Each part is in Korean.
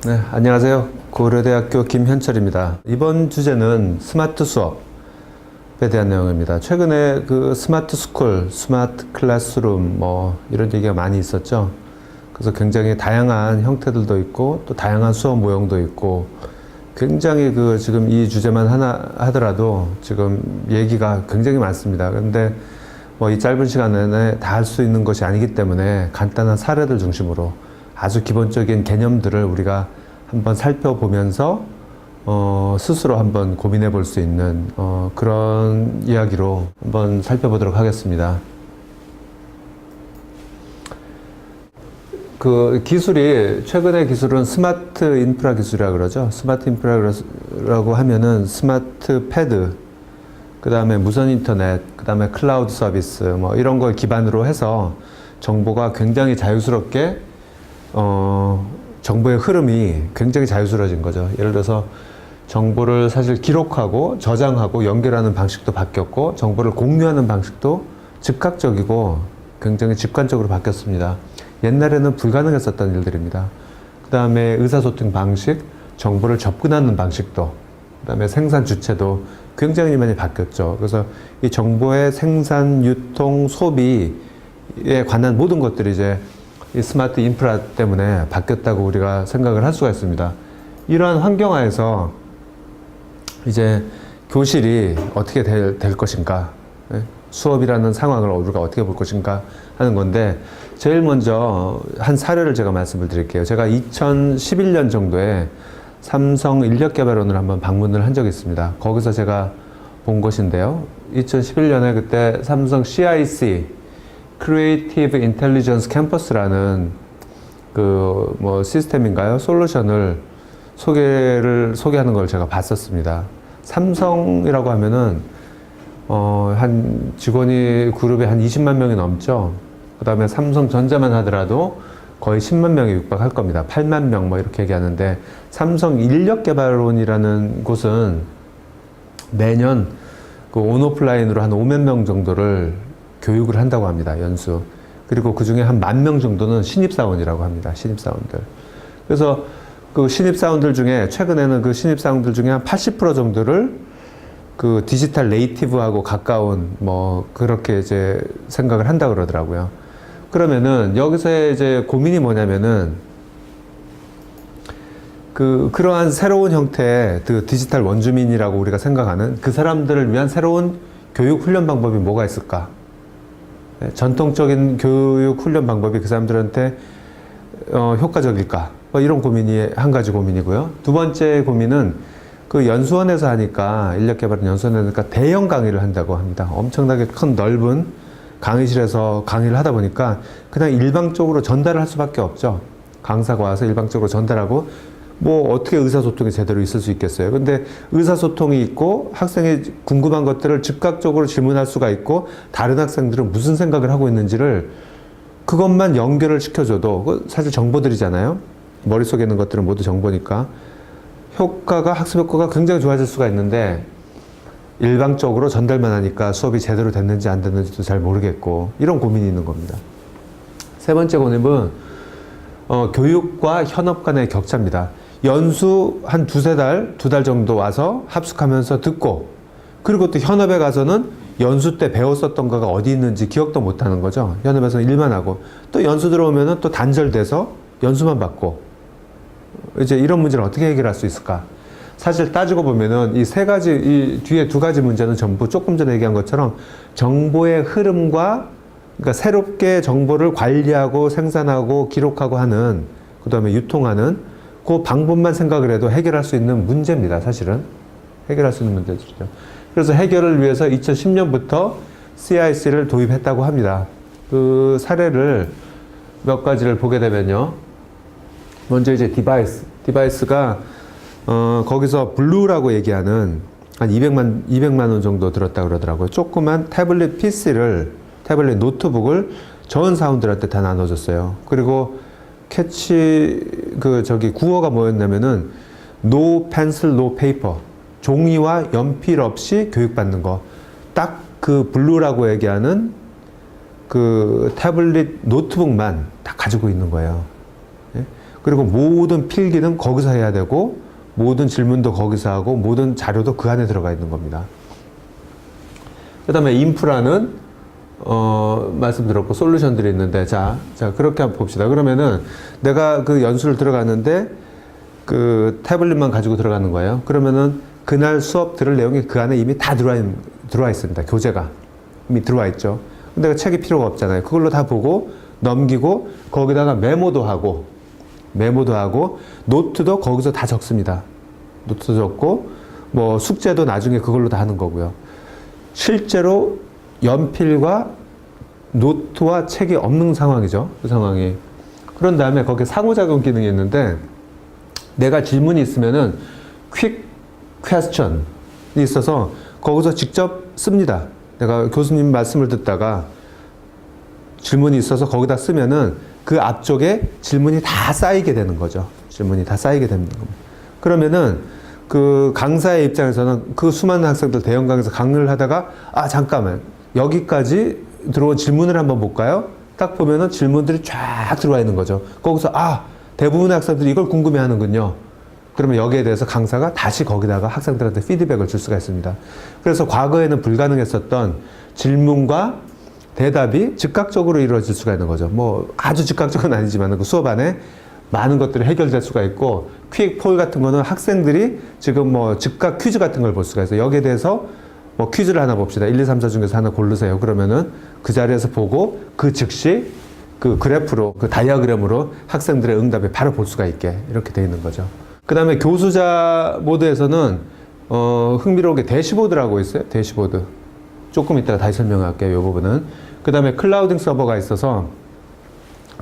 네, 안녕하세요. 고려대학교 김현철입니다. 이번 주제는 스마트 수업에 대한 내용입니다. 최근에 그 스마트 스쿨, 스마트 클래스룸 이런 얘기가 많이 있었죠. 그래서 굉장히 다양한 형태들도 있고 또 다양한 수업 모형도 있고 굉장히 지금 이 주제만 하나 하더라도 지금 얘기가 굉장히 많습니다. 근데 이 짧은 시간 내내 다 할 수 있는 것이 아니기 때문에 간단한 사례들 중심으로 아주 기본적인 개념들을 우리가 한번 살펴보면서 스스로 한번 고민해 볼 수 있는 그런 이야기로 한번 살펴보도록 하겠습니다. 그 기술이, 최근의 기술은 스마트 인프라 기술이라고 그러죠. 스마트 인프라라고 하면은 스마트 패드, 그 다음에 무선 인터넷, 그 다음에 클라우드 서비스 이런 걸 기반으로 해서 정보가 굉장히 자유스럽게 정보의 흐름이 굉장히 자유스러워진 거죠. 예를 들어서 정보를 사실 기록하고 저장하고 연결하는 방식도 바뀌었고 정보를 공유하는 방식도 즉각적이고 굉장히 직관적으로 바뀌었습니다. 옛날에는 불가능했었던 일들입니다. 그 다음에 의사소통 방식, 정보를 접근하는 방식도, 그 다음에 생산 주체도 굉장히 많이 바뀌었죠. 그래서 이 정보의 생산, 유통, 소비에 관한 모든 것들이 이제 이 스마트 인프라 때문에 바뀌었다고 우리가 생각을 할 수가 있습니다. 이러한 환경하에서 이제 교실이 어떻게 될 것인가, 수업이라는 상황을 우리가 어떻게 볼 것인가 하는 건데, 제일 먼저 한 사례를 제가 말씀을 드릴게요. 제가 2011년 정도에 삼성 인력개발원을 한번 방문을 한 적이 있습니다. 거기서 제가 본 것인데요. 2011년에 그때 삼성 CIC Creative Intelligence Campus라는 시스템인가요? 솔루션을 소개하는 걸 제가 봤었습니다. 삼성이라고 하면은 한 직원이 그룹에 한 20만 명이 넘죠. 그 다음에 삼성전자만 하더라도 거의 10만 명이 육박할 겁니다. 8만 명 이렇게 얘기하는데, 삼성 인력개발원이라는 곳은 매년 온오프라인으로 한 5만 명 정도를 교육을 한다고 합니다. 연수. 그리고 그 중에 한 10,000명 정도는 신입사원이라고 합니다. 신입사원들. 그래서 그 신입사원들 중에, 최근에는 그 신입사원들 중에 한 80% 정도를 그 디지털 네이티브하고 가까운 그렇게 이제 생각을 한다 그러더라고요. 그러면은 여기서의 이제 고민이 뭐냐면은 그러한 새로운 형태의 디지털 원주민이라고 우리가 생각하는 그 사람들을 위한 새로운 교육 훈련 방법이 뭐가 있을까? 전통적인 교육 훈련 방법이 그 사람들한테 효과적일까? 이런 고민이 한 가지 고민이고요. 두 번째 고민은 그 연수원에서 하니까, 인력개발은 연수원에서 하니까 대형 강의를 한다고 합니다. 엄청나게 큰 넓은 강의실에서 강의를 하다 보니까 그냥 일방적으로 전달을 할 수밖에 없죠. 강사가 와서 일방적으로 전달하고 어떻게 의사소통이 제대로 있을 수 있겠어요. 근데 의사소통이 있고 학생이 궁금한 것들을 즉각적으로 질문할 수가 있고, 다른 학생들은 무슨 생각을 하고 있는지를 그것만 연결을 시켜줘도, 사실 정보들이잖아요. 머릿속에 있는 것들은 모두 정보니까 학습 효과가 굉장히 좋아질 수가 있는데, 일방적으로 전달만 하니까 수업이 제대로 됐는지 안 됐는지도 잘 모르겠고, 이런 고민이 있는 겁니다. 세 번째 고민은 교육과 현업 간의 격차입니다. 연수 한 두세 달, 2달 정도 와서 합숙하면서 듣고, 그리고 또 현업에 가서는 연수 때 배웠었던 거가 어디 있는지 기억도 못 하는 거죠. 현업에서는 일만 하고, 또 연수 들어오면은 또 단절돼서 연수만 받고, 이제 이런 문제를 어떻게 해결할 수 있을까? 사실 따지고 보면은 이 뒤에 두 가지 문제는 전부 조금 전에 얘기한 것처럼 정보의 흐름과, 그러니까 새롭게 정보를 관리하고 생산하고 기록하고 하는, 그 다음에 유통하는 그 방법만 생각을 해도 해결할 수 있는 문제입니다. 사실은 해결할 수 있는 문제죠. 그래서 해결을 위해서 2010년부터 CIC를 도입했다고 합니다. 그 사례를 몇 가지를 보게 되면요. 먼저 이제 디바이스가 거기서 블루라고 얘기하는 한 200만 원 정도 들었다고 그러더라고요. 조그만 태블릿 PC를, 태블릿 노트북을 전 사원들한테 다 나눠줬어요. 그리고 구호가 뭐였냐면은 No pencil, no paper. 종이와 연필 없이 교육받는 거. 딱 그 블루라고 얘기하는 그 태블릿 노트북만 다 가지고 있는 거예요. 그리고 모든 필기는 거기서 해야 되고 모든 질문도 거기서 하고 모든 자료도 그 안에 들어가 있는 겁니다. 그 다음에 인프라는 말씀드렸고 솔루션들이 있는데 자 그렇게 한번 봅시다. 그러면은 내가 그 연수를 들어갔는데 그 태블릿만 가지고 들어가는 거예요. 그러면은 그날 수업 들을 내용이 그 안에 이미 다 들어와 있습니다. 교재가 이미 들어와 있죠. 근데 내가 책이 필요가 없잖아요. 그걸로 다 보고 넘기고 거기다가 메모도 하고 노트도 거기서 다 적습니다. 노트도 적고 뭐 숙제도 나중에 그걸로 다 하는 거고요. 실제로 연필과 노트와 책이 없는 상황이죠. 그 상황이. 그런 다음에 거기에 상호작용 기능이 있는데 내가 질문이 있으면은 퀵 퀘스천이 있어서 거기서 직접 씁니다. 내가 교수님 말씀을 듣다가 질문이 있어서 거기다 쓰면은 그 앞쪽에 질문이 다 쌓이게 되는 거죠. 질문이 다 쌓이게 되는 겁니다. 그러면은 그 강사의 입장에서는 그 수많은 학생들 대형 강에서 강의를 하다가 잠깐만 여기까지 들어온 질문을 한번 볼까요? 딱 보면은 질문들이 쫙 들어와 있는 거죠. 거기서 대부분의 학생들이 이걸 궁금해 하는군요. 그러면 여기에 대해서 강사가 다시 거기다가 학생들한테 피드백을 줄 수가 있습니다. 그래서 과거에는 불가능했었던 질문과 대답이 즉각적으로 이루어질 수가 있는 거죠. 뭐 아주 즉각적은 아니지만 그 수업 안에 많은 것들이 해결될 수가 있고 퀵 폴 같은 거는 학생들이 지금 뭐 즉각 퀴즈 같은 걸 볼 수가 있어요. 여기에 대해서 뭐 퀴즈를 하나 봅시다. 1, 2, 3, 4 중에서 하나 고르세요. 그러면은 그 자리에서 보고 그 즉시 그 그래프로 그 다이어그램으로 학생들의 응답을 바로 볼 수가 있게 이렇게 돼 있는 거죠. 그 다음에 교수자 모드에서는 흥미로운 게 대시보드라고 있어요. 대시보드. 조금 이따가 다시 설명할게요. 이 부분은. 그 다음에 클라우딩 서버가 있어서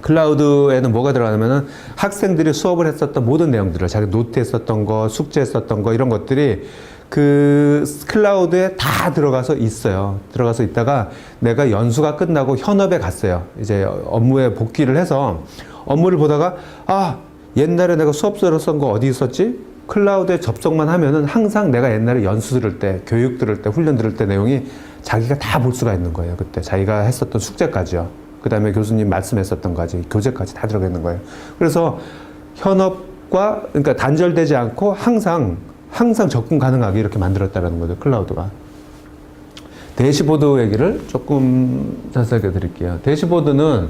클라우드에는 뭐가 들어가냐면은 학생들이 수업을 했었던 모든 내용들을 자기 노트에 썼던 거, 숙제에 썼던 거 이런 것들이 그 클라우드에 다 들어가서 있어요. 들어가서 있다가 내가 연수가 끝나고 현업에 갔어요. 이제 업무에 복귀를 해서 업무를 보다가 옛날에 내가 수업서로 쓴 거 어디 있었지? 클라우드에 접속만 하면은 항상 내가 옛날에 연수 들을 때, 교육 들을 때, 훈련 들을 때 내용이 자기가 다 볼 수가 있는 거예요. 그때 자기가 했었던 숙제까지요. 그 다음에 교수님 말씀했었던 거지, 교재까지 다 들어가 있는 거예요. 그래서 현업과 그러니까 단절되지 않고 항상 접근 가능하게 이렇게 만들었다는 거죠. 클라우드가. 대시보드 얘기를 조금 자세하게 드릴게요. 대시보드는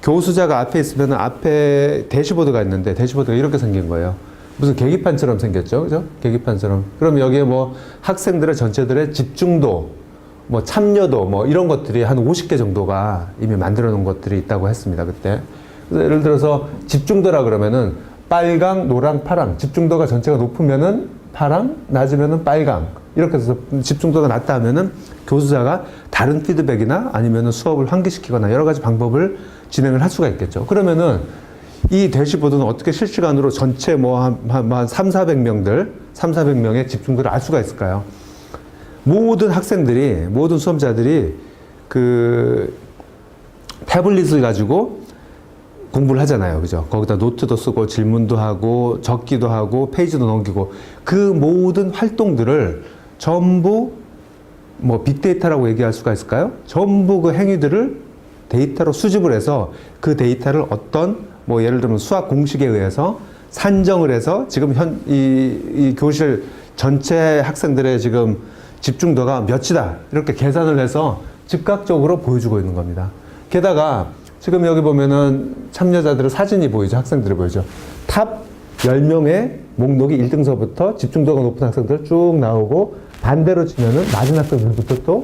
교수자가 앞에 있으면 앞에 대시보드가 있는데 대시보드가 이렇게 생긴 거예요. 무슨 계기판처럼 생겼죠. 그죠? 계기판처럼. 그럼 여기에 뭐 학생들의 전체들의 집중도, 뭐 참여도, 뭐 이런 것들이 한 50개 정도가 이미 만들어 놓은 것들이 있다고 했습니다. 그때. 그래서 예를 들어서 집중도라 그러면은 빨강, 노랑, 파랑. 집중도가 전체가 높으면은 파랑, 낮으면은 빨강. 이렇게 해서 집중도가 낮다 하면은 교수자가 다른 피드백이나 아니면은 수업을 환기시키거나 여러 가지 방법을 진행을 할 수가 있겠죠. 그러면은 이 대시보드는 어떻게 실시간으로 전체 뭐 한 3, 400명의 집중도를 알 수가 있을까요? 모든 학생들이, 모든 수험자들이 그 태블릿을 가지고 공부를 하잖아요. 그죠? 거기다 노트도 쓰고 질문도 하고 적기도 하고 페이지도 넘기고 그 모든 활동들을 전부 뭐 빅데이터라고 얘기할 수가 있을까요? 전부 그 행위들을 데이터로 수집을 해서 그 데이터를 어떤 뭐 예를 들면 수학 공식에 의해서 산정을 해서 지금 이 교실 전체 학생들의 지금 집중도가 몇이다 이렇게 계산을 해서 즉각적으로 보여주고 있는 겁니다. 게다가 지금 여기 보면은 참여자들의 사진이 보이죠. 학생들이 보이죠. 탑 10명의 목록이 1등서부터 집중도가 높은 학생들 쭉 나오고 반대로 치면은 낮은 학생들부터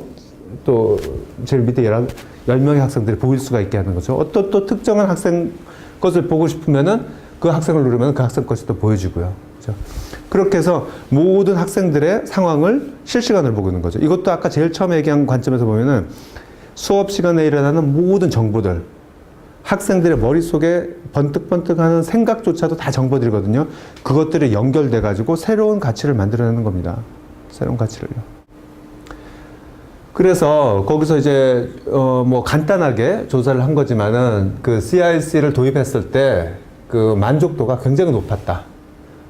또 제일 밑에 10명의 학생들이 보일 수가 있게 하는 거죠. 또 특정한 학생 것을 보고 싶으면은 그 학생을 누르면 그 학생 것이 또 보여지고요. 그렇죠? 그렇게 해서 모든 학생들의 상황을 실시간으로 보고 있는 거죠. 이것도 아까 제일 처음에 얘기한 관점에서 보면은 수업 시간에 일어나는 모든 정보들, 학생들의 머릿속에 번뜩번뜩하는 생각조차도 다 정보들이거든요. 그것들이 연결돼 가지고 새로운 가치를 만들어내는 겁니다. 새로운 가치를요. 그래서 거기서 이제 뭐 간단하게 조사를 한 거지만은 그 CIC를 도입했을 때 그 만족도가 굉장히 높았다.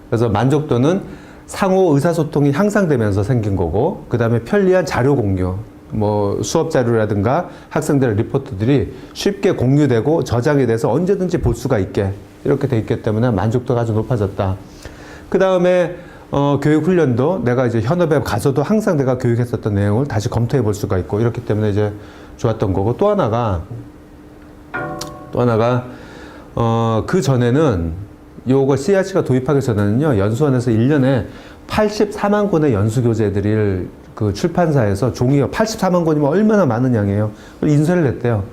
그래서 만족도는 상호 의사소통이 향상되면서 생긴 거고, 그 다음에 편리한 자료 공유, 뭐 수업 자료라든가 학생들의 리포트들이 쉽게 공유되고 저장이 돼서 언제든지 볼 수가 있게 이렇게 돼 있기 때문에 만족도가 아주 높아졌다. 그 다음에 교육 훈련도 내가 이제 현업에 가서도 항상 내가 교육했었던 내용을 다시 검토해 볼 수가 있고 이렇기 때문에 이제 좋았던 거고, 또 하나가 그 전에는 요거 CRC가 도입하기 전에는요, 연수원에서 1년에 84만 권의 연수교재들을 그 출판사에서 종이가 84만 권이면 얼마나 많은 양이에요. 그걸 인쇄를 했대요.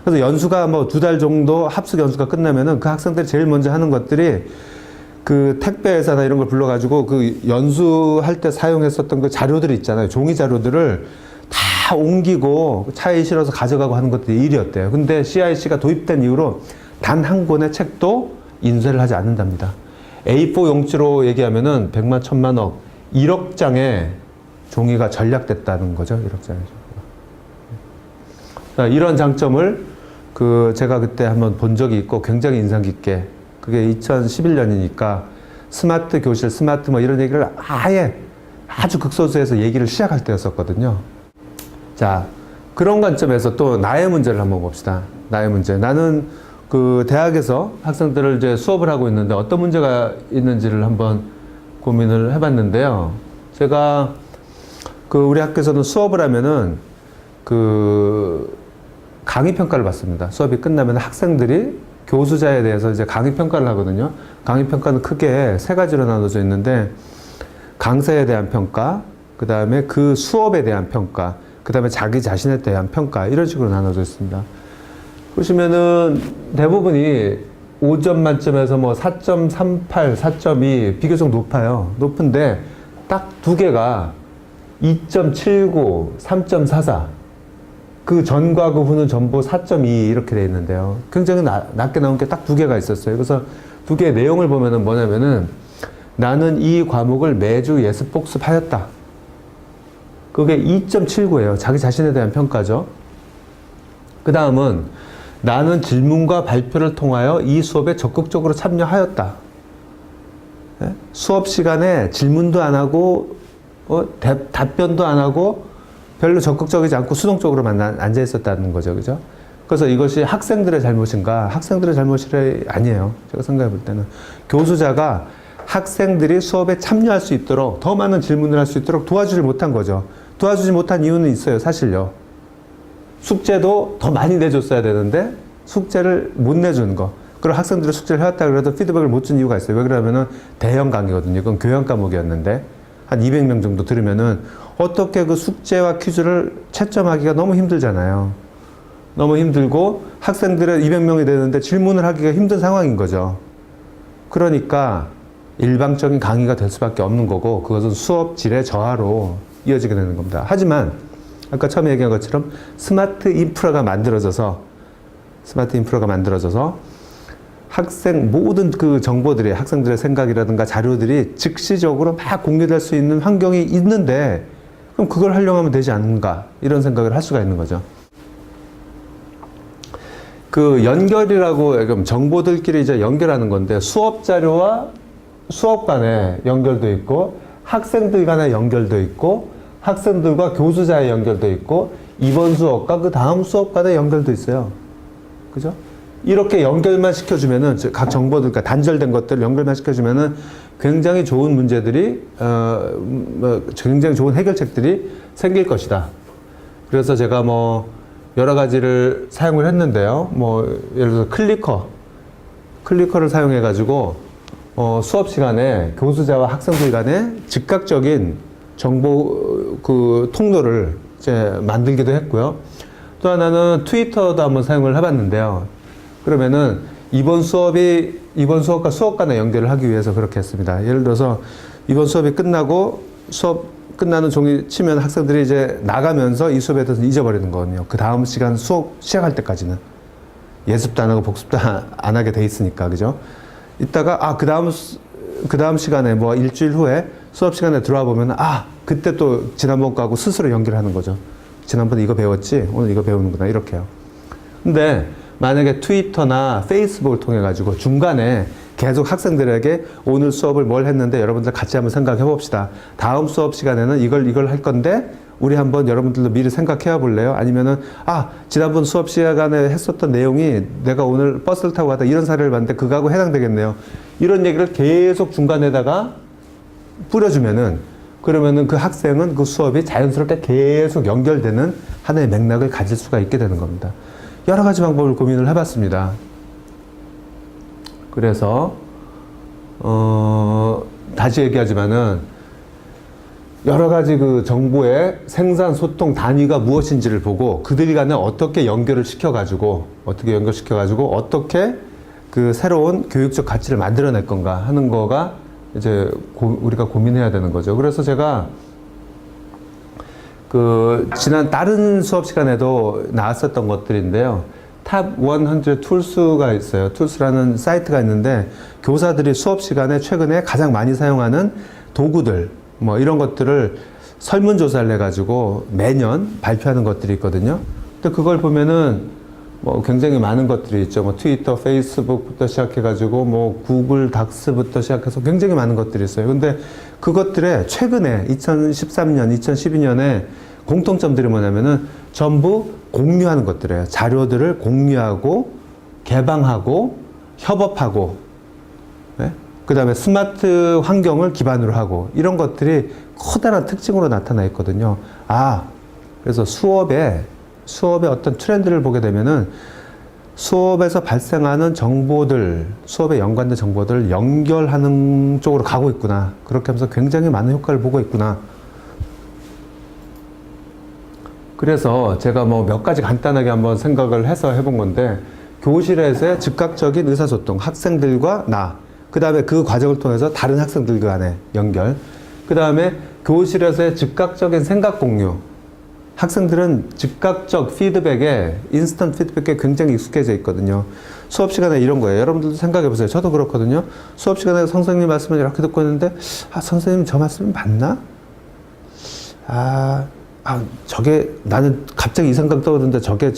그래서 연수가 뭐 2달 정도 합숙 연수가 끝나면은 그 학생들이 제일 먼저 하는 것들이 그 택배회사나 이런 걸 불러가지고 그 연수할 때 사용했었던 그 자료들이 있잖아요. 종이 자료들을 다 옮기고 차에 실어서 가져가고 하는 것들이 일이었대요. 근데 CIC가 도입된 이후로 단 한 권의 책도 인쇄를 하지 않는답니다. A4 용지로 얘기하면은 100만, 1000만, 1억 장의 종이가 전략됐다는 거죠. 1억 장의 종이가. 이런 장점을 제가 그때 한번 본 적이 있고 굉장히 인상 깊게, 그게 2011년이니까 스마트 교실, 스마트 뭐 이런 얘기를 아예 아주 극소수에서 얘기를 시작할 때였었거든요. 자, 그런 관점에서 또 나의 문제를 한번 봅시다. 나의 문제. 나는 그 대학에서 학생들을 이제 수업을 하고 있는데 어떤 문제가 있는지를 한번 고민을 해봤는데요. 제가 우리 학교에서는 수업을 하면은 강의 평가를 받습니다. 수업이 끝나면 학생들이 교수자에 대해서 이제 강의 평가를 하거든요. 강의 평가는 크게 3가지로 나눠져 있는데, 강사에 대한 평가, 그 다음에 그 수업에 대한 평가, 그 다음에 자기 자신에 대한 평가, 이런 식으로 나눠져 있습니다. 보시면은 대부분이 5점 만점에서 뭐 4.38, 4.2 비교적 높아요. 높은데 딱 2개가 2.79, 3.44. 그 전과 그 후는 전부 4.2 이렇게 돼 있는데요. 굉장히 낮게 나온 게 딱 2개가 있었어요. 그래서 2개의 내용을 보면은 뭐냐면은, 나는 이 과목을 매주 예습 복습하였다. 그게 2.79예요. 자기 자신에 대한 평가죠. 그 다음은 나는 질문과 발표를 통하여 이 수업에 적극적으로 참여하였다. 예? 수업 시간에 질문도 안 하고 답변도 안 하고 별로 적극적이지 않고 수동적으로만 앉아 있었다는 거죠. 그죠? 그래서 이것이 학생들의 잘못인가? 학생들의 잘못이 아니에요. 제가 생각해 볼 때는 교수자가 학생들이 수업에 참여할 수 있도록, 더 많은 질문을 할 수 있도록 도와주지 못한 거죠. 도와주지 못한 이유는 있어요. 사실요. 숙제도 더 많이 내줬어야 되는데 숙제를 못 내준 거. 그리고 학생들이 숙제를 해왔다 그래도 피드백을 못 준 이유가 있어요. 왜 그러냐면은 대형 강의거든요. 그건 교양 과목이었는데 한 200명 정도 들으면은 어떻게 그 숙제와 퀴즈를 채점하기가 너무 힘들잖아요. 너무 힘들고 학생들의 200명이 되는데 질문을 하기가 힘든 상황인 거죠. 그러니까 일방적인 강의가 될 수밖에 없는 거고, 그것은 수업 질의 저하로 이어지게 되는 겁니다. 하지만 아까 처음에 얘기한 것처럼 스마트 인프라가 만들어져서 학생 모든 그 정보들이, 학생들의 생각이라든가 자료들이 즉시적으로 막 공유될 수 있는 환경이 있는데, 그럼 그걸 활용하면 되지 않는가, 이런 생각을 할 수가 있는 거죠. 그 연결이라고, 그럼 정보들끼리 이제 연결하는 건데, 수업 자료와 수업 간의 연결도 있고, 학생들 간의 연결도 있고, 학생들과 교수자의 연결도 있고, 이번 수업과 그 다음 수업 간의 연결도 있어요. 그죠? 이렇게 연결만 시켜주면은, 각 정보들, 그러니까 단절된 것들 연결만 시켜주면은 굉장히 좋은 문제들이, 굉장히 좋은 해결책들이 생길 것이다. 그래서 제가 뭐, 여러 가지를 사용을 했는데요. 뭐, 예를 들어서 클리커를 사용해가지고, 수업 시간에 교수자와 학생들 간에 즉각적인 정보 통로를 이제 만들기도 했고요. 또 하나는 트위터도 한번 사용을 해봤는데요. 그러면은 이번 수업과 수업 간의 연결을 하기 위해서 그렇게 했습니다. 예를 들어서 이번 수업이 끝나고 수업 끝나는 종이 치면 학생들이 이제 나가면서 이 수업에 대해서 잊어버리는 거거든요. 그 다음 시간 수업 시작할 때까지는 예습도 안 하고 복습도 안 하게 돼 있으니까, 그죠? 이따가 그 다음 시간에 뭐 일주일 후에 수업 시간에 들어와 보면 그때 또 지난번 거하고 스스로 연결하는 거죠. 지난번에 이거 배웠지? 오늘 이거 배우는구나. 이렇게요. 근데 만약에 트위터나 페이스북을 통해 가지고 중간에 계속 학생들에게 오늘 수업을 뭘 했는데 여러분들 같이 한번 생각해 봅시다. 다음 수업 시간에는 이걸 할 건데 우리 한번 여러분들도 미리 생각해 볼래요? 아니면은 지난번 수업 시간에 했었던 내용이 내가 오늘 버스를 타고 가다 이런 사례를 봤는데 그거하고 해당되겠네요. 이런 얘기를 계속 중간에다가 뿌려주면은, 그러면은 그 학생은 그 수업이 자연스럽게 계속 연결되는 하나의 맥락을 가질 수가 있게 되는 겁니다. 여러 가지 방법을 고민을 해봤습니다. 그래서 다시 얘기하지만은 여러 가지 그 정보의 생산, 소통, 단위가 무엇인지를 보고 그들이 간에 어떻게 연결시켜가지고 어떻게 그 새로운 교육적 가치를 만들어낼 건가 하는 거가 이제 우리가 고민해야 되는 거죠. 그래서 제가 그 지난 다른 수업 시간에도 나왔었던 것들인데요. 탑 100 툴스가 있어요. 툴스라는 사이트가 있는데 교사들이 수업 시간에 최근에 가장 많이 사용하는 도구들 뭐 이런 것들을 설문조사를 해가지고 매년 발표하는 것들이 있거든요. 근데 그걸 보면은 뭐 굉장히 많은 것들이 있죠. 뭐 트위터, 페이스북부터 시작해가지고 뭐 구글 닥스부터 시작해서 굉장히 많은 것들이 있어요. 근데 그것들의 최근에 2013년, 2012년에 공통점들이 뭐냐면은 전부 공유하는 것들이에요. 자료들을 공유하고 개방하고 협업하고, 네? 그 다음에 스마트 환경을 기반으로 하고 이런 것들이 커다란 특징으로 나타나 있거든요. 그래서 수업의 어떤 트렌드를 보게 되면은 수업에서 발생하는 정보들, 수업에 연관된 정보들을 연결하는 쪽으로 가고 있구나. 그렇게 하면서 굉장히 많은 효과를 보고 있구나. 그래서 제가 뭐 몇 가지 간단하게 한번 생각을 해서 해본 건데, 교실에서의 즉각적인 의사소통, 학생들과 그 다음에 그 과정을 통해서 다른 학생들 간의 연결, 그 다음에 교실에서의 즉각적인 생각 공유. 학생들은 즉각적 피드백에, 인스턴트 피드백에 굉장히 익숙해져 있거든요. 수업 시간에 이런 거예요. 여러분들도 생각해 보세요. 저도 그렇거든요. 수업 시간에 선생님 말씀을 이렇게 듣고 있는데, 선생님 저 말씀이 맞나? 저게, 나는 갑자기 이 생각 떠오르는데 저게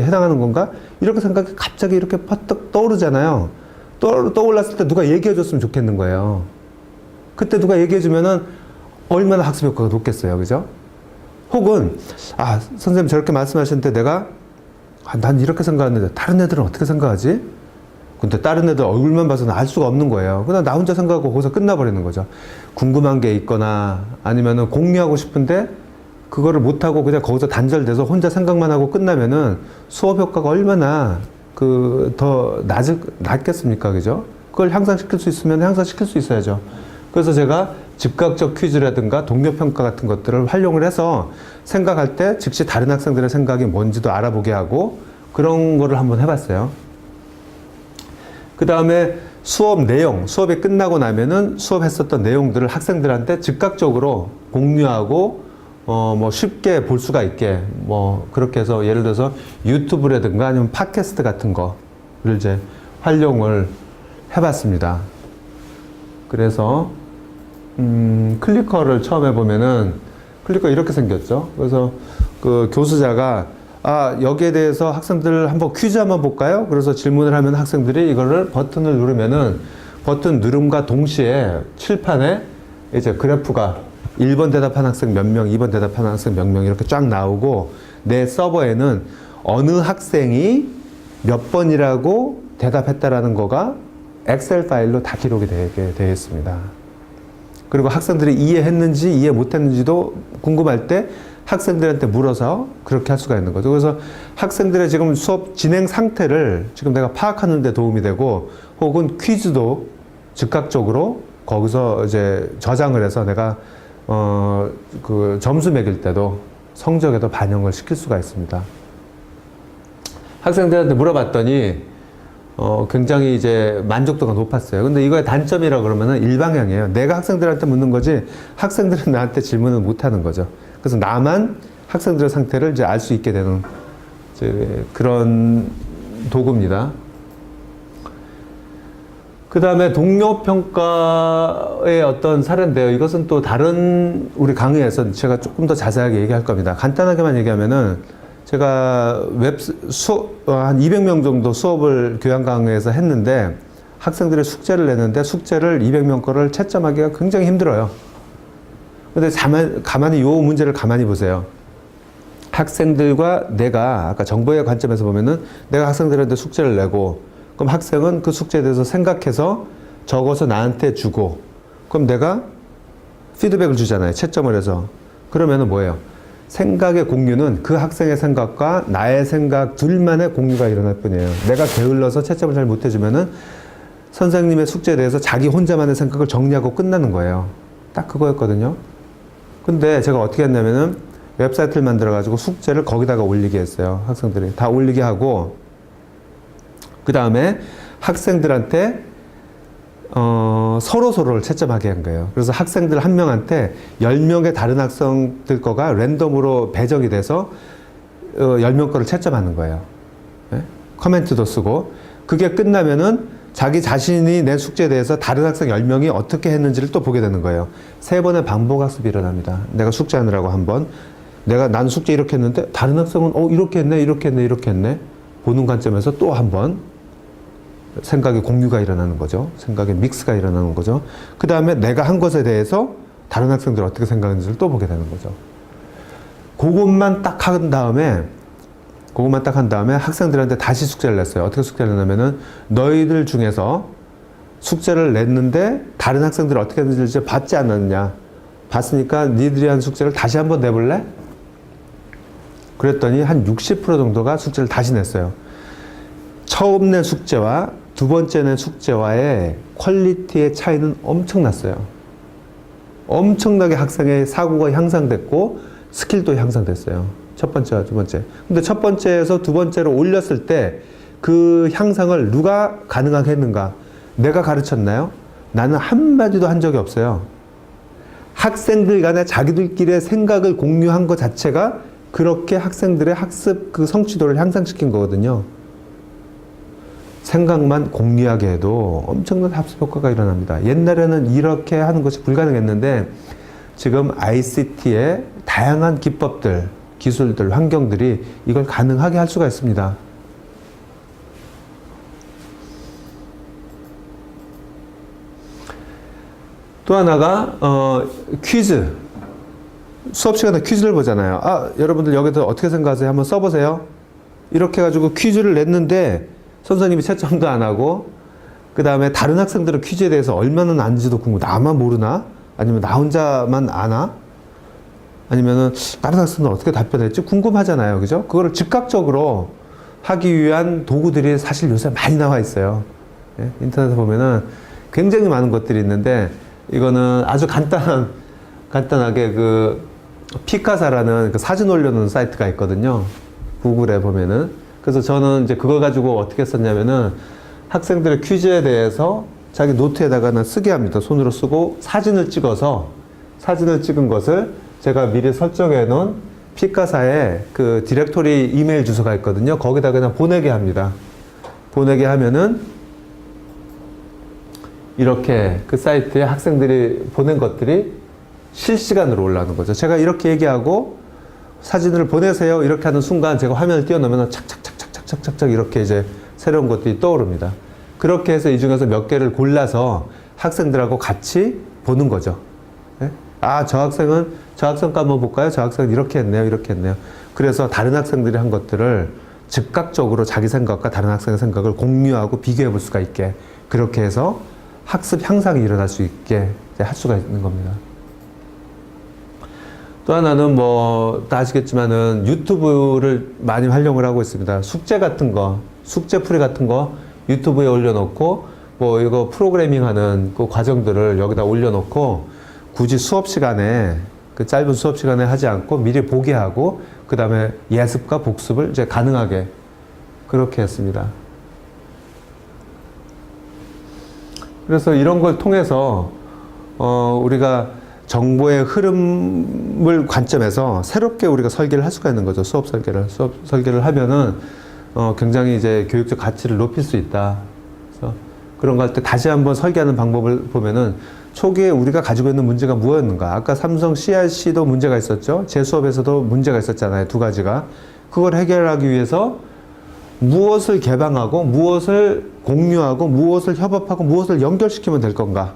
해당하는 건가? 이렇게 생각이 갑자기 이렇게 퍼뜩 떠오르잖아요. 떠올랐을 때 누가 얘기해 줬으면 좋겠는 거예요. 그때 누가 얘기해 주면은 얼마나 학습 효과가 높겠어요. 그죠? 혹은, 선생님 저렇게 말씀하시는데 내가, 난 이렇게 생각하는데 다른 애들은 어떻게 생각하지? 근데 다른 애들 얼굴만 봐서는 알 수가 없는 거예요. 그냥 나 혼자 생각하고 거기서 끝나버리는 거죠. 궁금한 게 있거나 아니면은 공유하고 싶은데 그거를 못하고 그냥 거기서 단절돼서 혼자 생각만 하고 끝나면은 수업 효과가 얼마나 더 낮겠습니까? 그죠? 그걸 향상시킬 수 있으면 향상시킬 수 있어야죠. 그래서 제가 즉각적 퀴즈라든가 동료평가 같은 것들을 활용을 해서 생각할 때 즉시 다른 학생들의 생각이 뭔지도 알아보게 하고 그런 거를 한번 해봤어요. 그 다음에 수업 내용, 수업이 끝나고 나면은 수업했었던 내용들을 학생들한테 즉각적으로 공유하고 뭐 쉽게 볼 수가 있게 뭐 그렇게 해서 예를 들어서 유튜브라든가 아니면 팟캐스트 같은 거를 이제 활용을 해봤습니다. 그래서 클리커를 처음 해보면은 클리커 이렇게 생겼죠. 그래서 그 교수자가 여기에 대해서 학생들 한번 퀴즈 한번 볼까요? 그래서 질문을 하면 학생들이 이거를 버튼을 누르면은 버튼 누름과 동시에 칠판에 이제 그래프가 1번 대답한 학생 몇 명, 2번 대답한 학생 몇 명 이렇게 쫙 나오고 내 서버에는 어느 학생이 몇 번이라고 대답했다라는 거가 엑셀 파일로 다 기록이 되게 되어 있습니다. 그리고 학생들이 이해했는지 이해 못했는지도 궁금할 때 학생들한테 물어서 그렇게 할 수가 있는 거죠. 그래서 학생들의 지금 수업 진행 상태를 지금 내가 파악하는 데 도움이 되고 혹은 퀴즈도 즉각적으로 거기서 이제 저장을 해서 내가 그 점수 매길 때도 성적에도 반영을 시킬 수가 있습니다. 학생들한테 물어봤더니 굉장히 이제 만족도가 높았어요. 근데 이거의 단점이라 그러면은 일방향이에요. 내가 학생들한테 묻는 거지 학생들은 나한테 질문을 못 하는 거죠. 그래서 나만 학생들의 상태를 이제 알 수 있게 되는 이제 그런 도구입니다. 그 다음에 동료평가의 어떤 사례인데요. 이것은 또 다른 우리 강의에서 제가 조금 더 자세하게 얘기할 겁니다. 간단하게만 얘기하면은 제가 한 200명 정도 수업을 교양 강의에서 했는데 학생들의 숙제를 냈는데 숙제를 200명 거를 채점하기가 굉장히 힘들어요. 근데 가만히 요 문제를 가만히 보세요. 학생들과 내가 아까 정보의 관점에서 보면은 내가 학생들한테 숙제를 내고 그럼 학생은 그 숙제에 대해서 생각해서 적어서 나한테 주고 그럼 내가 피드백을 주잖아요. 채점을 해서. 그러면은 뭐예요? 생각의 공유는 그 학생의 생각과 나의 생각 둘만의 공유가 일어날 뿐이에요. 내가 게을러서 채점을 잘 못해주면은 선생님의 숙제에 대해서 자기 혼자만의 생각을 정리하고 끝나는 거예요. 딱 그거였거든요. 근데 제가 어떻게 했냐면은 웹사이트를 만들어가지고 숙제를 거기다가 올리게 했어요. 학생들이. 다 올리게 하고, 그 다음에 학생들한테, 서로서로를 채점하게 한 거예요. 그래서 학생들 한 명한테 10명의 다른 학생들 거가 랜덤으로 배정이 돼서, 10명 거를 채점하는 거예요. 네? 커멘트도 쓰고, 그게 끝나면은 자기 자신이 낸 숙제에 대해서 다른 학생 10명이 어떻게 했는지를 또 보게 되는 거예요. 3번의 반복학습이 일어납니다. 내가 숙제하느라고 한 번. 난 숙제 이렇게 했는데 다른 학생은 이렇게 했네 이렇게 했네 이렇게 했네 보는 관점에서 또 한 번 생각의 공유가 일어나는 거죠. 생각의 믹스가 일어나는 거죠. 그 다음에 내가 한 것에 대해서 다른 학생들이 어떻게 생각하는지를 또 보게 되는 거죠. 그것만 딱 한 다음에 학생들한테 다시 숙제를 냈어요. 어떻게 숙제를 냈냐면은 너희들 중에서 숙제를 냈는데 다른 학생들이 어떻게 했는지 봤지 않았냐. 봤으니까 니들이 한 숙제를 다시 한번 내볼래? 그랬더니 한 60% 정도가 숙제를 다시 냈어요. 처음 낸 숙제와 두 번째 낸 숙제와의 퀄리티의 차이는 엄청났어요. 엄청나게 학생의 사고가 향상됐고 스킬도 향상됐어요. 첫 번째와 두 번째. 근데 첫 번째에서 두 번째로 올렸을 때 그 향상을 누가 가능하게 했는가? 내가 가르쳤나요? 나는 한마디도 한 적이 없어요. 학생들 간에 자기들끼리의 생각을 공유한 것 자체가 그렇게 학생들의 학습 그 성취도를 향상시킨 거거든요. 생각만 공유하게 해도 엄청난 학습 효과가 일어납니다. 옛날에는 이렇게 하는 것이 불가능했는데 지금 ICT의 다양한 기법들, 기술들, 환경들이 이걸 가능하게 할 수가 있습니다. 또 하나가 퀴즈. 수업 시간에 퀴즈를 보잖아요. 여러분들 여기서 어떻게 생각하세요? 한번 써보세요. 이렇게 해가지고 퀴즈를 냈는데 선생님이 채점도 안 하고 그 다음에 다른 학생들은 퀴즈에 대해서 얼마나 아는지도 궁금해. 나만 모르나? 아니면 나 혼자만 아나? 아니면은 다른 학생들은 어떻게 답변했지? 궁금하잖아요. 그죠? 그거를 즉각적으로 하기 위한 도구들이 사실 요새 많이 나와 있어요. 예? 인터넷에 보면은 굉장히 많은 것들이 있는데 이거는 아주 간단하게 그 피카사라는 그 사진 올려놓은 사이트가 있거든요. 구글에 보면은. 그래서 저는 이제 그걸 가지고 어떻게 썼냐면은 학생들의 퀴즈에 대해서 자기 노트에다가는 쓰게 합니다. 손으로 쓰고 사진을 찍은 것을 제가 미리 설정해 놓은 피카사의 그 디렉토리 이메일 주소가 있거든요. 거기다 그냥 보내게 합니다. 보내게 하면은 이렇게 그 사이트에 학생들이 보낸 것들이 실시간으로 올라오는 거죠. 제가 이렇게 얘기하고 사진을 보내세요. 이렇게 하는 순간 제가 화면을 띄워놓으면 착착착착착착착 이렇게 이제 새로운 것들이 떠오릅니다. 그렇게 해서 이 중에서 몇 개를 골라서 학생들하고 같이 보는 거죠. 네? 저 학생은 저 학생 거 한번 볼까요? 저 학생은 이렇게 했네요. 이렇게 했네요. 그래서 다른 학생들이 한 것들을 즉각적으로 자기 생각과 다른 학생의 생각을 공유하고 비교해 볼 수가 있게 그렇게 해서 학습 향상이 일어날 수 있게 할 수가 있는 겁니다. 또 하나는 다 아시겠지만은 유튜브를 많이 활용을 하고 있습니다. 숙제 같은 거, 숙제풀이 같은 거 유튜브에 올려놓고 이거 프로그래밍 하는 그 과정들을 여기다 올려놓고 굳이 수업 시간에 그 짧은 수업 시간에 하지 않고 미리 보게 하고 그 다음에 예습과 복습을 이제 가능하게 그렇게 했습니다. 그래서 이런 걸 통해서 우리가 정보의 흐름을 관점에서 새롭게 우리가 설계를 할 수가 있는 거죠. 수업 설계를 하면은 굉장히 이제 교육적 가치를 높일 수 있다. 그래서 그런 거 할 때 다시 한번 설계하는 방법을 보면은 초기에 우리가 가지고 있는 문제가 무엇였는가. 아까 삼성 CRC도 문제가 있었죠. 제 수업에서도 문제가 있었잖아요. 두 가지가. 그걸 해결하기 위해서 무엇을 개방하고 무엇을 공유하고 무엇을 협업하고 무엇을 연결시키면 될 건가.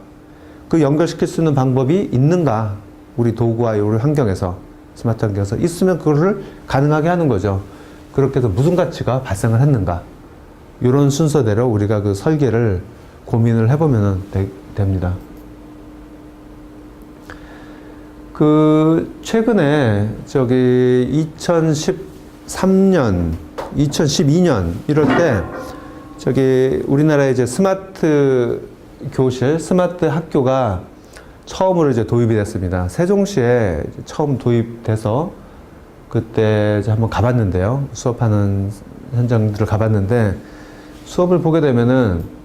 그 연결시킬 수 있는 방법이 있는가. 우리 도구와 우리 환경에서, 스마트 환경에서 있으면 그거를 가능하게 하는 거죠. 그렇게 해서 무슨 가치가 발생을 했는가. 이런 순서대로 우리가 그 설계를 고민을 해보면 됩니다. 최근에 2013년, 2012년 이럴 때 우리나라에 이제 스마트 교실, 스마트 학교가 처음으로 이제 도입이 됐습니다. 세종시에 처음 도입돼서 그때 이제 한번 가봤는데요. 수업하는 현장들을 가봤는데 수업을 보게 되면은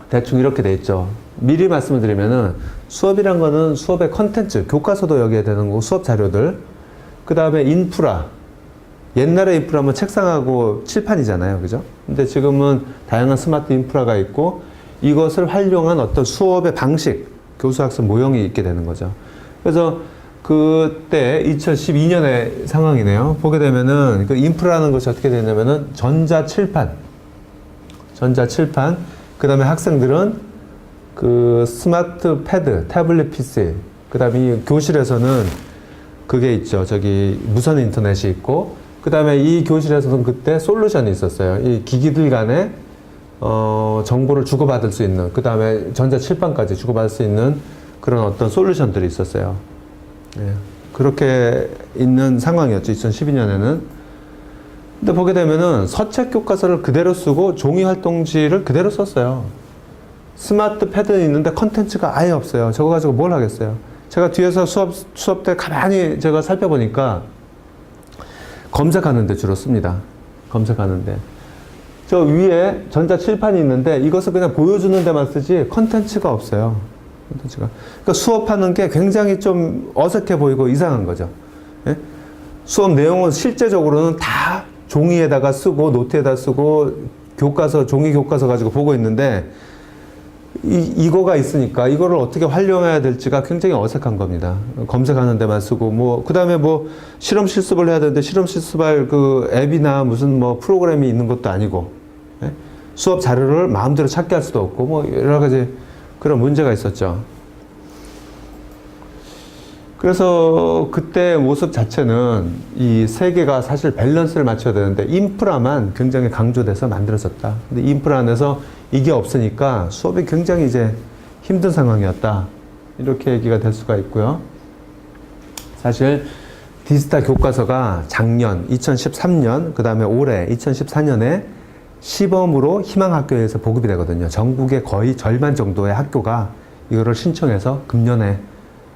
대충 이렇게 돼 있죠. 미리 말씀을 드리면은 수업이란 거는 수업의 컨텐츠, 교과서도 여기에 되는 거고 수업 자료들, 그 다음에 인프라. 옛날에 인프라면 책상하고 칠판이잖아요. 그죠? 근데 지금은 다양한 스마트 인프라가 있고 이것을 활용한 어떤 수업의 방식, 교수 학생 모형이 있게 되는 거죠. 그래서 그때 2012년의 상황이네요. 보게 되면은 그 인프라는 것이 어떻게 되냐면은 전자칠판, 그 다음에 학생들은 그 스마트 패드, 태블릿 PC, 그 다음에 이 교실에서는 그게 있죠. 무선 인터넷이 있고, 그 다음에 이 교실에서는 그때 솔루션이 있었어요. 이 기기들 간에 정보를 주고받을 수 있는, 그 다음에 전자칠판까지 주고받을 수 있는 그런 어떤 솔루션들이 있었어요. 예. 그렇게 있는 상황이었죠. 2012년에는. 근데 보게 되면은 서책 교과서를 그대로 쓰고 종이 활동지를 그대로 썼어요. 스마트 패드는 있는데 컨텐츠가 아예 없어요. 저거 가지고 뭘 하겠어요. 제가 뒤에서 수업 때 가만히 제가 살펴보니까 검색하는데 주로 씁니다. 검색하는데. 저 위에 전자칠판이 있는데 이것을 그냥 보여주는 데만 쓰지 컨텐츠가 없어요. 컨텐츠가. 그러니까 수업하는 게 굉장히 좀 어색해 보이고 이상한 거죠. 예? 수업 내용은 실제적으로는 다 종이에다가 쓰고 노트에다 쓰고 종이 교과서 가지고 보고 있는데 이거가 있으니까 이거를 어떻게 활용해야 될지가 굉장히 어색한 겁니다. 검색하는 데만 쓰고 그 다음에 실험 실습을 해야 되는데 실험 실습할 그 앱이나 무슨 프로그램이 있는 것도 아니고, 예? 수업 자료를 마음대로 찾게 할 수도 없고 여러 가지 그런 문제가 있었죠. 그래서 그때 모습 자체는 이 세 개가 사실 밸런스를 맞춰야 되는데 인프라만 굉장히 강조돼서 만들어졌다. 근데 인프라 안에서 이게 없으니까 수업이 굉장히 이제 힘든 상황이었다. 이렇게 얘기가 될 수가 있고요. 사실 디지털 교과서가 작년 2013년, 그 다음에 올해 2014년에 시범으로 희망학교에서 보급이 되거든요. 전국의 거의 절반 정도의 학교가 이거를 신청해서 금년에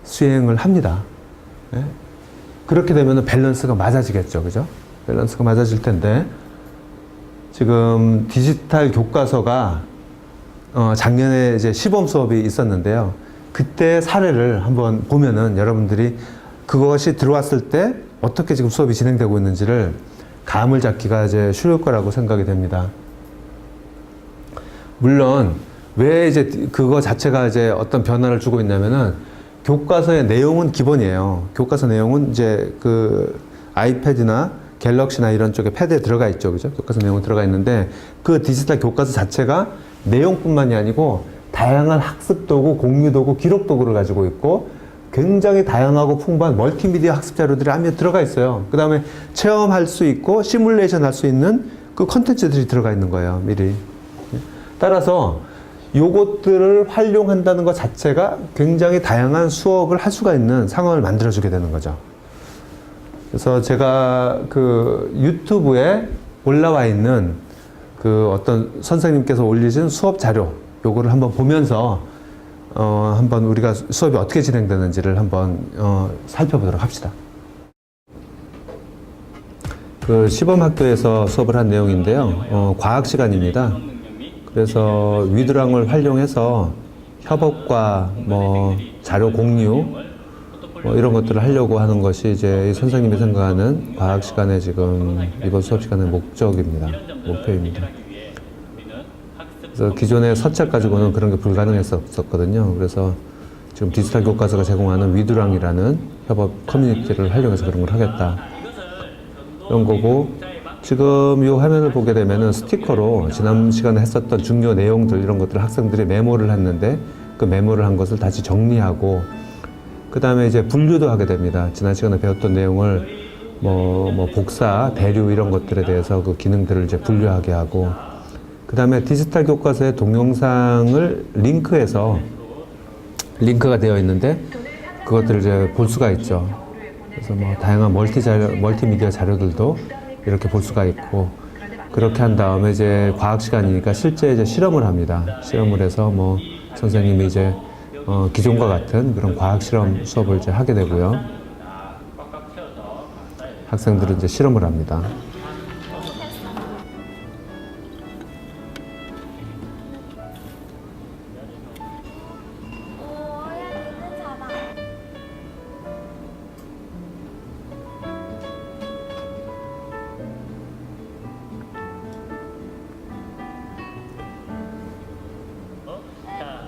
수행을 합니다. 예? 그렇게 되면 밸런스가 맞아지겠죠. 그죠? 밸런스가 맞아질 텐데, 지금 디지털 교과서가, 작년에 이제 시범 수업이 있었는데요. 그때 사례를 한번 보면은 여러분들이 그것이 들어왔을 때 어떻게 지금 수업이 진행되고 있는지를 감을 잡기가 이제 쉬울 거라고 생각이 됩니다. 물론, 왜 이제 그거 자체가 이제 어떤 변화를 주고 있냐면은 교과서의 내용은 기본이에요. 교과서 내용은 이제 그 아이패드나 갤럭시나 이런 쪽에 패드에 들어가 있죠. 그죠? 교과서 내용은 들어가 있는데 그 디지털 교과서 자체가 내용뿐만이 아니고 다양한 학습 도구, 공유 도구, 기록 도구를 가지고 있고 굉장히 다양하고 풍부한 멀티미디어 학습 자료들이 안에 들어가 있어요. 그 다음에 체험할 수 있고 시뮬레이션 할 수 있는 그 컨텐츠들이 들어가 있는 거예요. 미리. 따라서 요것들을 활용한다는 것 자체가 굉장히 다양한 수업을 할 수가 있는 상황을 만들어주게 되는 거죠. 그래서 제가 그 유튜브에 올라와 있는 그 어떤 선생님께서 올리신 수업 자료, 요거를 한번 보면서 한번 우리가 수업이 어떻게 진행되는지를 한번 살펴보도록 합시다. 그 시범학교에서 수업을 한 내용인데요. 과학 시간입니다. 그래서 위드랑을 활용해서 협업과 자료 공유 이런 것들을 하려고 하는 것이 이제 이 선생님이 생각하는 과학 시간의 지금 이번 수업 시간의 목표입니다. 그래서 기존의 서책 가지고는 그런 게 불가능했었거든요. 그래서 지금 디지털 교과서가 제공하는 위드랑이라는 협업 커뮤니티를 활용해서 그런 걸 하겠다. 이런 거고, 지금 이 화면을 보게 되면은 스티커로 지난 시간에 했었던 중요 내용들 이런 것들을 학생들이 메모를 했는데 그 메모를 한 것을 다시 정리하고 그 다음에 이제 분류도 하게 됩니다. 지난 시간에 배웠던 내용을 뭐 복사, 대류 이런 것들에 대해서 그 기능들을 이제 분류하게 하고, 그 다음에 디지털 교과서의 동영상을 링크가 되어 있는데 그것들을 이제 볼 수가 있죠. 그래서 뭐 다양한 멀티미디어 자료들도 이렇게 볼 수가 있고, 그렇게 한 다음에 이제 과학 시간이니까 실제 이제 실험을 합니다. 실험을 해서 뭐 선생님이 이제 기존과 같은 그런 과학 실험 수업을 이제 하게 되고요. 학생들은 이제 실험을 합니다.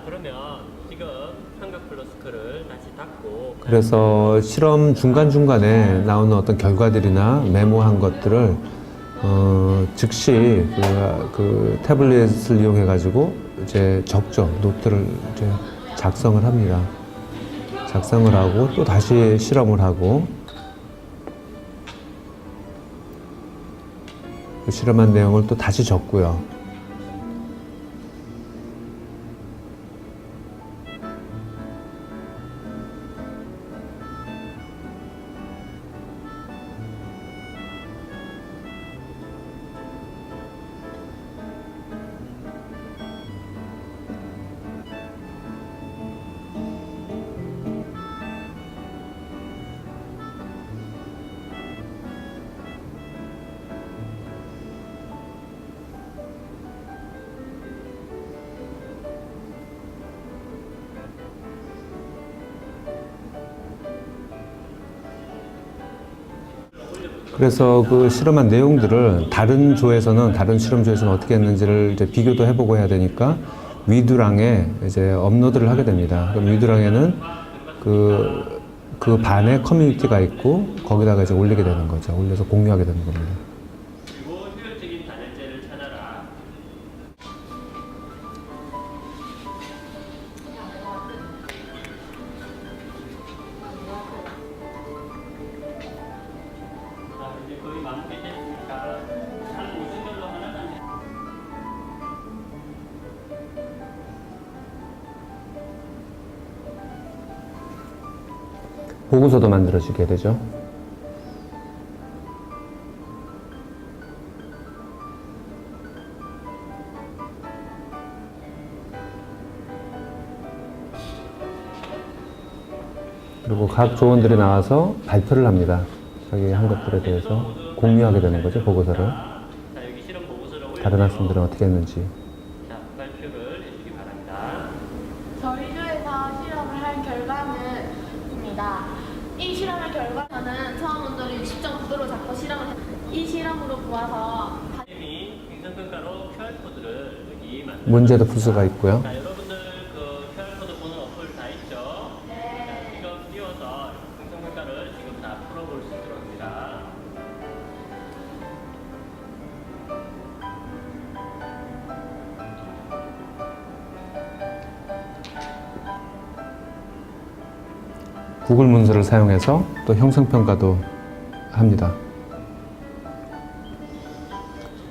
그러면 지금 삼각 플러스크를 다시 닫고, 그래서 실험 중간중간에 나오는 어떤 결과들이나 메모한 것들을 즉시 그 태블릿을 이용해 가지고 이제 적죠. 노트를 이제 작성을 합니다. 작성을 하고 또 다시 실험을 하고, 그 실험한 내용을 또 다시 적고요. 그래서 그 실험한 내용들을 다른 실험조에서는 어떻게 했는지를 이제 비교도 해보고 해야 되니까 위두랑에 이제 업로드를 하게 됩니다. 그럼 위두랑에는 그 반에 커뮤니티가 있고 거기다가 이제 올리게 되는 거죠. 올려서 공유하게 되는 겁니다. 그리고 효율적인 단열재를 찾아라. 이제 거의 마무리됐으니까 한 5층 정도 하나만. 보고서도 만들어지게 되죠. 그리고 각 조원들이 나와서 발표를 합니다. 자기 한 것들에 대해서 공유하게 되는 거죠, 보고서를. 자, 여기 실험 보고서를 다른 학생들은 어떻게 했는지. 자, 발표를 해주기 바랍니다. 저희 조에서 실험을 할 결과는입니다. 이 실험의 결과는 처음원들이 60.9도로 잡고 실험을 이 실험으로 보아서 선생님이 행성평가로 QR코드를 여기 만들어. 문제도 풀 수가 있고요. 자, 여러분들 그 QR코드 보는 어플 다 있죠? 네. 자, 지금 띄워서 행성평가를 지금 다 풀어볼 수 있도록 합니다. 구글 문서를 사용해서 또 형성평가도 합니다.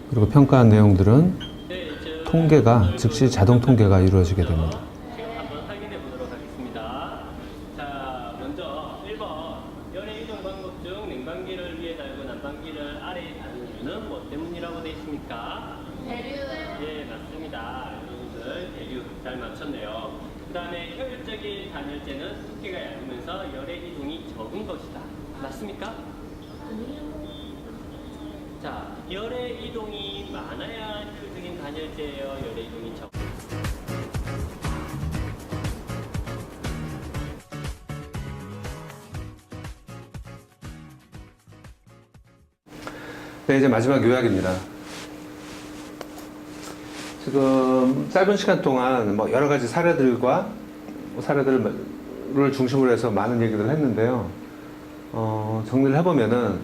그리고 평가한 내용들은 네, 이제 통계가 즉시 자동 통계가 이루어지게 됩니다. 지금 한번 확인해 보도록 하겠습니다. 자, 먼저 1번 열의 이동 방법 중 냉방기를 위에 달고 난방기를 아래에 다는 이유는 뭐 때문이라고 되어 있습니까? 대류 예, 맞습니다. 여러분들 대류 잘 맞췄네요. 그 다음에 효율적인 단열재는 두께가 얇으면서 열의 이동이 적은 것이다. 맞습니까? 자, 열의 이동이 많아야 효율적인 단열재예요. 열의 이동이 적. 네, 이제 마지막 요약입니다. 지금 짧은 시간 동안 뭐 여러 가지 사례들을 중심으로 해서 많은 얘기들을 했는데요. 정리를 해보면은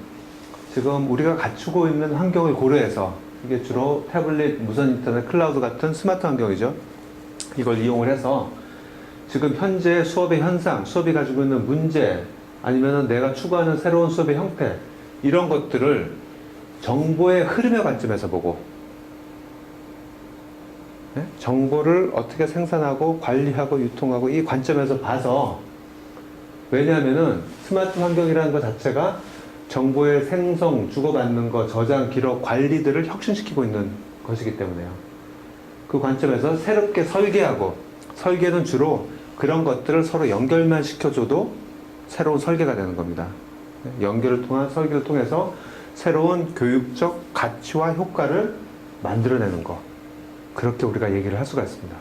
지금 우리가 갖추고 있는 환경을 고려해서, 이게 주로 태블릿, 무선 인터넷, 클라우드 같은 스마트 환경이죠. 이걸 이용을 해서 지금 현재 수업의 현상, 수업이 가지고 있는 문제, 아니면 내가 추구하는 새로운 수업의 형태, 이런 것들을 정보의 흐름의 관점에서 보고, 네? 정보를 어떻게 생산하고 관리하고 유통하고 이 관점에서 봐서, 왜냐하면은 스마트 환경이라는 것 자체가 정보의 생성, 주고받는 것, 저장, 기록, 관리들을 혁신시키고 있는 것이기 때문에요. 그 관점에서 새롭게 설계하고, 설계는 주로 그런 것들을 서로 연결만 시켜줘도 새로운 설계가 되는 겁니다. 연결을 통한 설계를 통해서 새로운 교육적 가치와 효과를 만들어내는 것. 그렇게 우리가 얘기를 할 수가 있습니다.